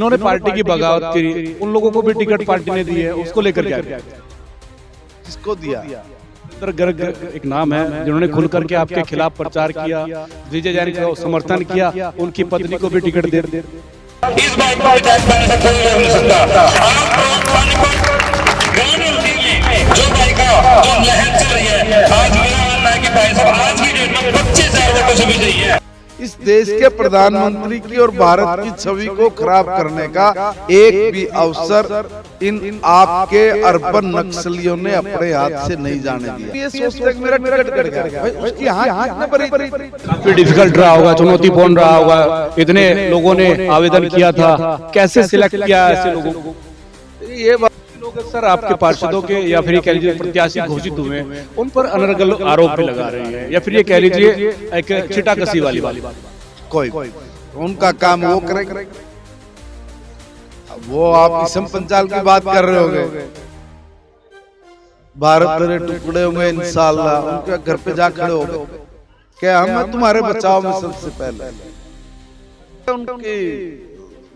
उन्होंने पार्टी की बगावत करी, उन लोगों को भी टिकट पार्टी ने दी है, उसको लेकर क्या किया? किसको दिया? गर्ग एक नाम है जिन्होंने खुल करके आपके खिलाफ प्रचार किया, विजय जैन का समर्थन किया, उनकी पत्नी को भी टिकट दे दे। इस बात को अटैक करने से कोई नहीं हो सकता। जो भाई का जो लहर चल रही है, आज मेरा मानना है कि भाई साहब आज की डेट में 25,000 वोटों से भी नहीं है। इस देश के प्रधानमंत्री की और भारत की छवि को खराब करने का एक भी अवसर इन आपके अर्बन नक्सलियों ने अपने हाथ से नहीं जाने दिया। ये सोचते हैं कि मेरा टिकट कट गया, उसकी हाथ काफी डिफिकल्ट रहा होगा, चुनौतीपूर्ण रहा होगा, इतने लोगों ने आवेदन किया था, कैसे सिलेक्ट किया ऐसे लोगों को? ये बात लोग सर आपके पार्षदों के या फिर ये कह लीजिए प्रत्याशी घोषित हुए हैं, उन पर अनर्गल आरोप भी लगा रहे हैं, या फिर ये कह लीजिए एक छिटाकसी वाली बात। कोई उनका काम वो करेंगे। वो आप इसम पंचाल की बात कर रहे होंगे, भारत मेरे टुकड़े होंगे इंशाल्लाह, उनके घर पे जा खड़े हो गए क्या हम तुम्हारे बचाव में सबसे पहले। उनकी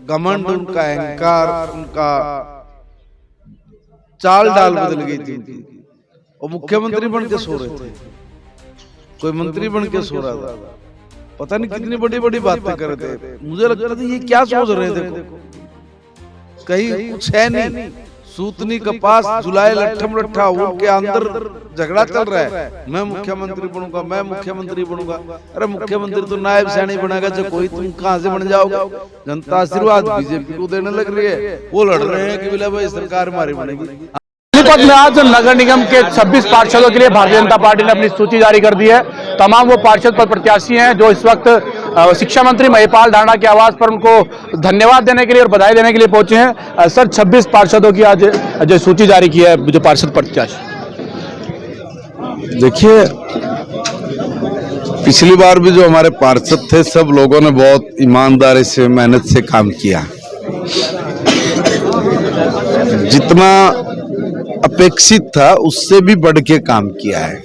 घमंड, उनका अहंकार, उनका चाल डाल बदल गई थी। वो मुख्यमंत्री बन के सो रहे थे, कोई मंत्री बन के सो रहा था, पता नहीं कितनी बड़ी बड़ी बातें कर रहे थे। मुझे लगता था ये क्या सोच रहे थे, कहीं कुछ है नहीं। सूतनी कपास जुलाई लट्ठम लट्ठा, उनके अंदर झगड़ा चल रहा है, मैं मुख्यमंत्री बनूंगा, मैं मुख्यमंत्री बनूंगा। अरे मुख्यमंत्री तो नायब सैनी बनेगा, जो कोई तुम कहां से बन जाओगे? जनता आशीर्वाद बीजेपी को देने लग रही है, वो लड़ रहे हैं कि बोले भाई सरकार हमारी बनेगी। सोनीपत में आज नगर निगम के 26 पार्षदों के लिए भारतीय जनता पार्टी ने अपनी सूची जारी कर दी है। तमाम वो पार्षद पद प्रत्याशी हैं जो इस वक्त शिक्षा मंत्री महिपाल ढांडा के आवास पर उनको धन्यवाद देने के लिए और बधाई देने के लिए पहुंचे हैं। सर 26 पार्षदों की आज जो सूची जारी की है, जो पार्षद प्रत्याशी। देखिए, पिछली बार भी जो हमारे पार्षद थे, सब लोगों ने बहुत ईमानदारी से मेहनत से काम किया। जितना अपेक्षित था उससे भी बढ़ के काम किया है।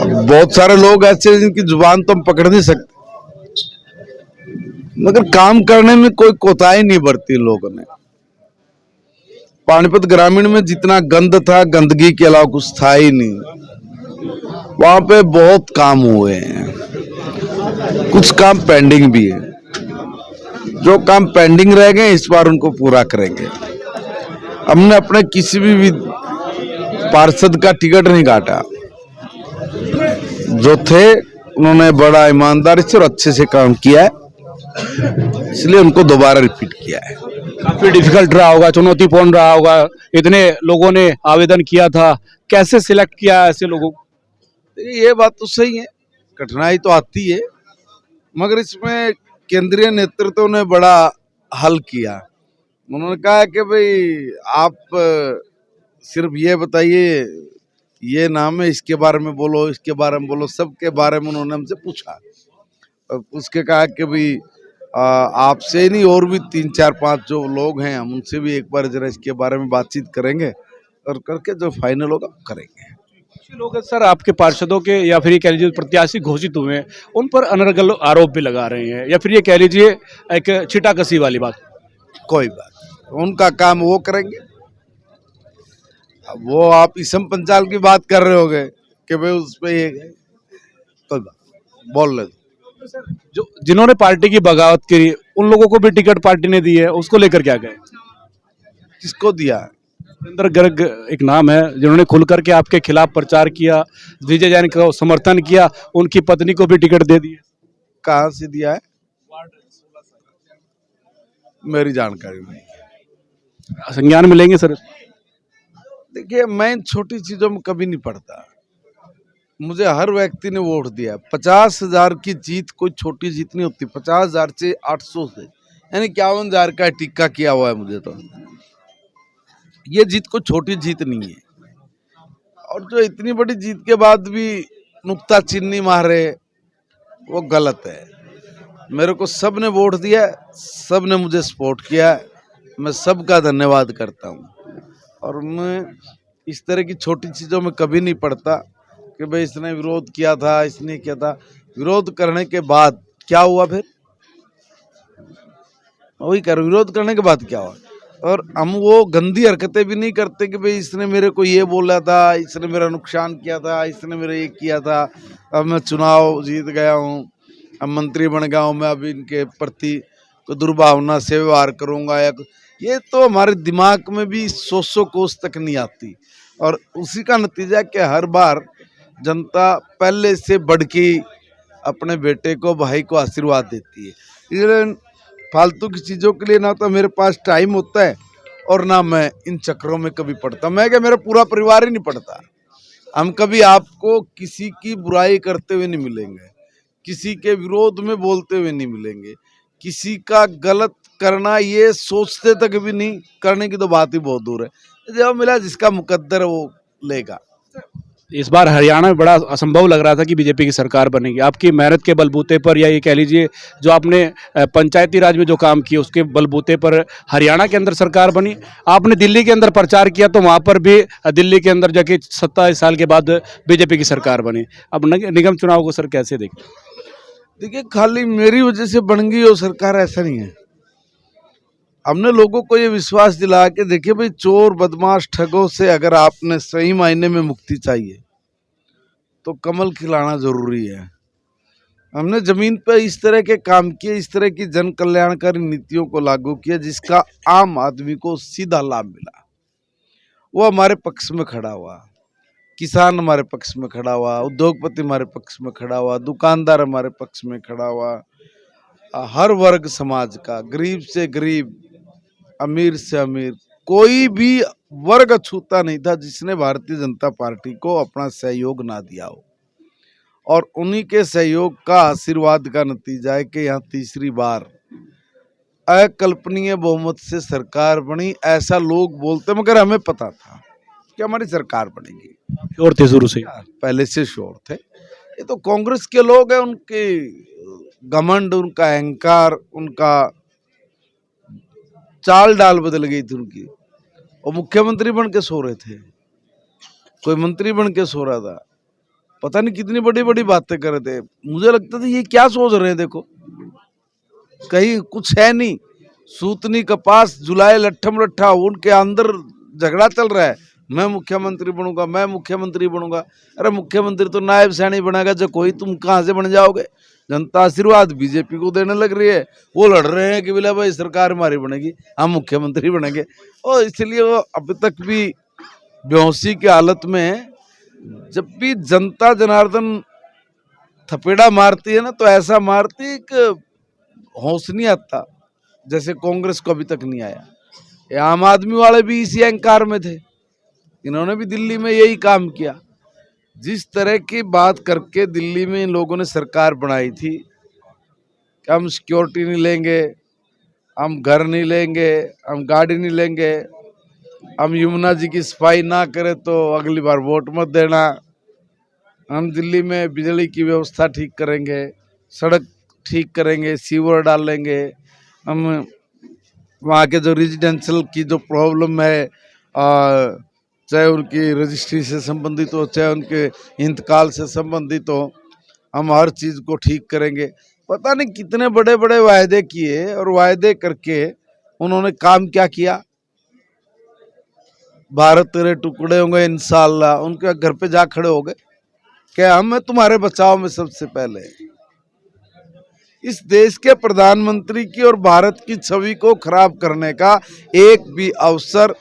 बहुत सारे लोग ऐसे हैं जिनकी जुबान तो हम पकड़ नहीं सकते, मगर काम करने में कोई कोताही नहीं बरती लोगों ने। पानीपत ग्रामीण में जितना गंद था, गंदगी के अलावा कुछ था ही नहीं। वहां पे बहुत काम हुए हैं, कुछ काम पेंडिंग भी है। जो काम पेंडिंग रह गए इस बार उनको पूरा करेंगे। हमने अपने किसी भी पार्षद का टिकट नहीं काटा, जो थे उन्होंने बड़ा ईमानदारी से और अच्छे से काम किया है, इसलिए उनको दोबारा रिपीट किया है। काफी डिफिकल्ट रहा होगा, चुनौतीपूर्ण रहा होगा, इतने लोगों ने आवेदन किया था, कैसे सिलेक्ट किया ऐसे लोगों को? ये बात तो सही है, कठिनाई तो आती है, मगर इसमें केंद्रीय नेतृत्व ने बड़ा हल किया। उन्होंने कहा कि भाई आप सिर्फ ये बताइए, ये नाम है, इसके बारे में बोलो, इसके बारे में बोलो, सबके बारे में उन्होंने हमसे पूछा। उसके कहा कि भाई आपसे ही नहीं, और भी 3 4 5 जो लोग हैं, हम उनसे भी एक बार जरा इसके बारे में बातचीत करेंगे, और करके जो फाइनल होगा करेंगे। लोग सर आपके पार्षदों के या फिर ये कह लीजिए प्रत्याशी घोषित हुए हैं, उन पर अनर्गल आरोप भी लगा रहे हैं, या फिर ये कह लीजिए एक छिटाकसी वाली बात। कोई बात, उनका काम वो करेंगे। वो आप इसम पंचाल की बात कर रहे होगे कि भाई उस पे ये कोई बात बोल रहे, जो जिन्होंने पार्टी की बगावत करी, उन लोगों को भी टिकट पार्टी ने दी है, उसको लेकर क्या कहें? किसको दिया? गर्ग एक नाम है जिन्होंने खुल करके आपके खिलाफ प्रचार किया, विजय जैन का समर्थन किया, उनकी पत्नी को भी टिकट दे दी है। कहाँ से दिया है? मेरी जानकारी में संज्ञान मिलेंगे सर। देखिए, मैं इन छोटी चीजों में कभी नहीं पड़ता। मुझे हर व्यक्ति ने वोट दिया। 50,000 की जीत कोई छोटी जीत नहीं होती। 50,000 से 800 से यानी 51,000 का टिक्का किया हुआ है मुझे, तो ये जीत कोई छोटी जीत नहीं है। और जो इतनी बड़ी जीत के बाद भी नुक्ता चिन्नी मारे, वो गलत है। मेरे को सब ने वोट दिया, सब ने मुझे सपोर्ट किया, मैं सबका धन्यवाद करता हूँ। और मैं इस तरह की छोटी चीज़ों में कभी नहीं पड़ता कि भाई इसने विरोध किया था, इसने किया था। विरोध करने के बाद क्या हुआ फिर? वही कर विरोध करने के बाद क्या हुआ। और हम वो गंदी हरकतें भी नहीं करते कि भाई इसने मेरे को ये बोला था, इसने मेरा नुकसान किया था, इसने मेरा ये किया था, अब मैं चुनाव जीत गया हूँ, अब मंत्री बन गया हूँ, मैं अभी इनके प्रति को दुर्भावना से व्यवहार करूँगा या ये तो हमारे दिमाग में भी 100 कोस तक नहीं आती। और उसी का नतीजा कि हर बार जनता पहले से बढ़ के अपने बेटे को, भाई को आशीर्वाद देती है। इसलिए फालतू की चीज़ों के लिए ना तो मेरे पास टाइम होता है और ना मैं इन चक्करों में कभी पड़ता। मैं क्या, मेरा पूरा परिवार ही नहीं पड़ता। हम कभी आपको किसी की बुराई करते हुए नहीं मिलेंगे, किसी के विरोध में बोलते हुए नहीं मिलेंगे, किसी का गलत करना ये सोचते तक भी नहीं, करने की तो बात ही बहुत दूर है। जब मिला जिसका मुकद्दर है वो लेगा। इस बार हरियाणा में बड़ा असंभव लग रहा था कि बीजेपी की सरकार बनेगी। आपकी मेहनत के बलबूते पर, या ये कह लीजिए जो आपने पंचायती राज में जो काम किए उसके बलबूते पर हरियाणा के अंदर सरकार बनी। आपने दिल्ली के अंदर प्रचार किया तो वहाँ पर भी दिल्ली के अंदर जाके 27 साल के बाद बीजेपी की सरकार बनी। अब निगम चुनाव को सर कैसे देखते हैं? देखिए, खाली मेरी वजह से बन गई वो सरकार ऐसा नहीं है। हमने लोगों को ये विश्वास दिलाया कि देखिए भाई, चोर बदमाश ठगों से अगर आपने सही मायने में मुक्ति चाहिए तो कमल खिलाना जरूरी है। हमने जमीन पर इस तरह के काम किए, इस तरह की जन कल्याणकारी नीतियों को लागू किया जिसका आम आदमी को सीधा लाभ मिला। वो हमारे पक्ष में खड़ा हुआ, किसान हमारे पक्ष में खड़ा हुआ, उद्योगपति हमारे पक्ष में खड़ा हुआ, दुकानदार हमारे पक्ष में खड़ा हुआ। हर वर्ग समाज का, गरीब से गरीब, अमीर से अमीर, कोई भी वर्ग अछूता नहीं था जिसने भारतीय जनता पार्टी को अपना सहयोग ना दिया हो। और उन्हीं के सहयोग का आशीर्वाद का नतीजा है कि यहाँ तीसरी बार अकल्पनीय बहुमत से सरकार बनी। ऐसा लोग बोलते, मगर हमें पता था कि हमारी सरकार बनेगी। श्योर थे शुरू से? पहले से श्योर थे। ये तो कांग्रेस के लोग हैं, उनके घमंड, उनका अहंकार, उनका चाल डाल बदल गई थी उनकी। वो मुख्यमंत्री बन के सो रहे थे, कोई मंत्री बन के सो रहा था, पता नहीं कितनी बड़ी बड़ी बातें कर रहे थे। मुझे लगता था ये क्या सोच रहे हैं, देखो कहीं कुछ है नहीं, सूतनी कपास जुलाए लट्ठम लट्ठा, उनके अंदर झगड़ा चल रहा है, मैं मुख्यमंत्री बनूंगा, मैं मुख्यमंत्री बनूंगा। अरे मुख्यमंत्री तो नायब सैनी बनेगा जो कोई, तुम कहाँ से बन जाओगे। जनता आशीर्वाद बीजेपी को देने लग रही है, वो लड़ रहे हैं कि बोले भाई सरकार हमारी बनेगी, हम मुख्यमंत्री बनेंगे। और इसलिए वो अभी तक भी बेहोशी की हालत में है। जब भी जनता जनार्दन थपेड़ा मारती है ना, तो ऐसा मारती है कि होश नहीं आता, जैसे कांग्रेस को अभी तक नहीं आया। ये आम आदमी वाले भी इसी अहंकार में थे, इन्होंने भी दिल्ली में यही काम किया। जिस तरह की बात करके दिल्ली में इन लोगों ने सरकार बनाई थी कि हम सिक्योरिटी नहीं लेंगे, हम घर नहीं लेंगे, हम गाड़ी नहीं लेंगे, हम यमुना जी की सफाई ना करें तो अगली बार वोट मत देना, हम दिल्ली में बिजली की व्यवस्था ठीक करेंगे, सड़क ठीक करेंगे, सीवर डालेंगे, हम वहाँ के जो रेजिडेंशियल की जो प्रॉब्लम है, चाहे उनकी रजिस्ट्री से संबंधित हो, चाहे उनके इंतकाल से संबंधित हो, हम हर चीज़ को ठीक करेंगे। पता नहीं कितने बड़े बड़े वायदे किए, और वायदे करके उन्होंने काम क्या किया। भारत तेरे टुकड़े होंगे इंशाल्लाह, उनके घर पे जा खड़े हो गए क्या, हम तुम्हारे बचाव में सबसे पहले। इस देश के प्रधानमंत्री की और भारत की छवि को खराब करने का एक भी अवसर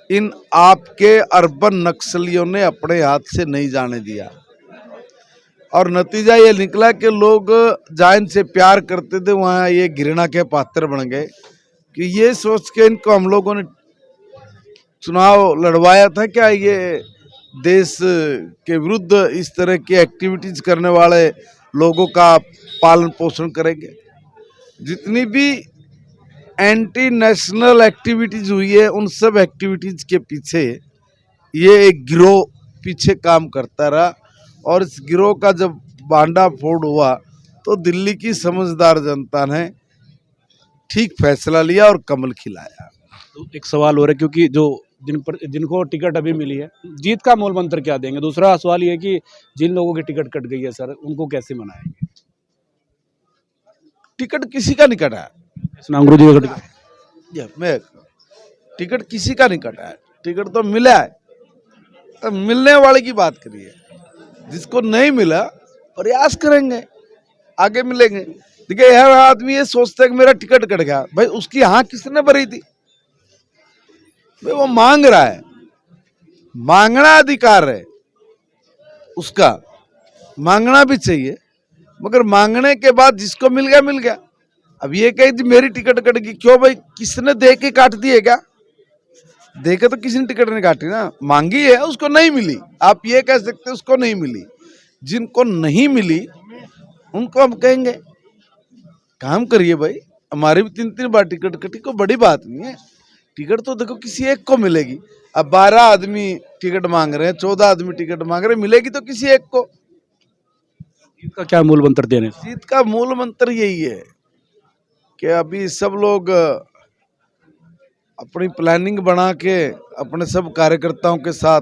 इन आपके अर्बन नक्सलियों ने अपने हाथ से नहीं जाने दिया। और नतीजा ये निकला कि लोग जहाँ इनसे प्यार करते थे वहाँ ये घृणा के पात्र बन गए, कि ये सोच के इनको हम लोगों ने चुनाव लड़वाया था क्या, ये देश के विरुद्ध इस तरह की एक्टिविटीज करने वाले लोगों का पालन पोषण करेंगे। जितनी भी एंटी नेशनल एक्टिविटीज हुई है, उन सब एक्टिविटीज के पीछे ये एक गिरोह पीछे काम करता रहा। और इस गिरोह का जब बांडा फोड़ हुआ तो दिल्ली की समझदार जनता ने ठीक फैसला लिया और कमल खिलाया। तो एक सवाल हो रहा है, क्योंकि जो जिनको टिकट अभी मिली है, जीत का मूल मंत्र क्या देंगे? दूसरा सवाल ये है कि जिन लोगों की टिकट कट गई है सर, उनको कैसे मनाएंगे? टिकट किसी का नहीं कटा, नांगरू जी का टिकट मैं टिकट किसी का नहीं कटा है, टिकट तो मिला है। तो मिलने वाले की बात करिए, जिसको नहीं मिला प्रयास करेंगे, आगे मिलेंगे। देखिए हर आदमी ये सोचता है कि मेरा टिकट कट गया, भाई उसकी हाँ किसने भरी थी? भाई वो मांग रहा है, मांगना अधिकार है उसका, मांगना भी चाहिए, मगर मांगने के बाद जिसको मिल गया मिल गया। अब ये कही थी मेरी टिकट कट गई, क्यों भाई? किसने दे के काट दी है क्या? देखे तो किसी ने टिकट नहीं काटी ना, मांगी है उसको नहीं मिली। आप ये कह सकते उसको नहीं मिली, जिनको नहीं मिली उनको हम कहेंगे काम करिए भाई, हमारी भी 3-3 बार टिकट कटी, को बड़ी बात नहीं है। टिकट तो देखो किसी एक को मिलेगी। अब 12 आदमी टिकट मांग रहे हैं, 14 आदमी टिकट मांग रहे हैं, मिलेगी तो किसी एक को। इसका क्या मूल मंत्र देने? जीत का मूल मंत्र यही है कि अभी सब लोग अपनी प्लानिंग बना के अपने सब कार्यकर्ताओं के साथ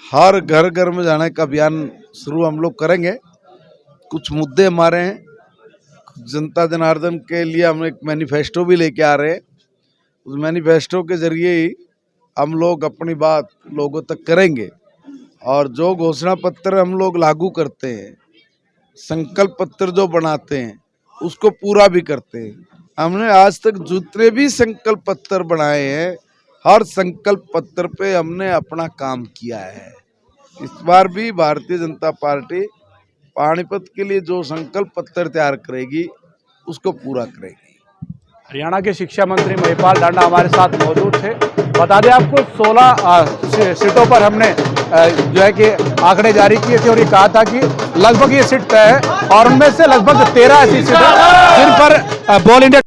हर घर घर में जाने का अभियान शुरू हम लोग करेंगे। कुछ मुद्दे हमारे हैं, जनता जनार्दन के लिए हम एक मैनिफेस्टो भी लेके आ रहे हैं। उस मैनिफेस्टो के जरिए ही हम लोग अपनी बात लोगों तक करेंगे, और जो घोषणा पत्र हम लोग लागू करते हैं, संकल्प पत्र जो बनाते हैं, उसको पूरा भी करते हैं। हमने आज तक जितने भी संकल्प पत्र बनाए हैं, हर संकल्प पत्र पे हमने अपना काम किया है। इस बार भी भारतीय जनता पार्टी पानीपत के लिए जो संकल्प पत्र तैयार करेगी उसको पूरा करेगी। हरियाणा के शिक्षा मंत्री महिपाल डांडा हमारे साथ मौजूद थे। बता दें आपको 16 सीटों पर हमने जो है कि आंकड़े जारी किए थे, और ये कहा था कि लगभग ये सीट तय है, और उनमें से लगभग 13 ऐसी सीटें जिन पर ऑल इंडिया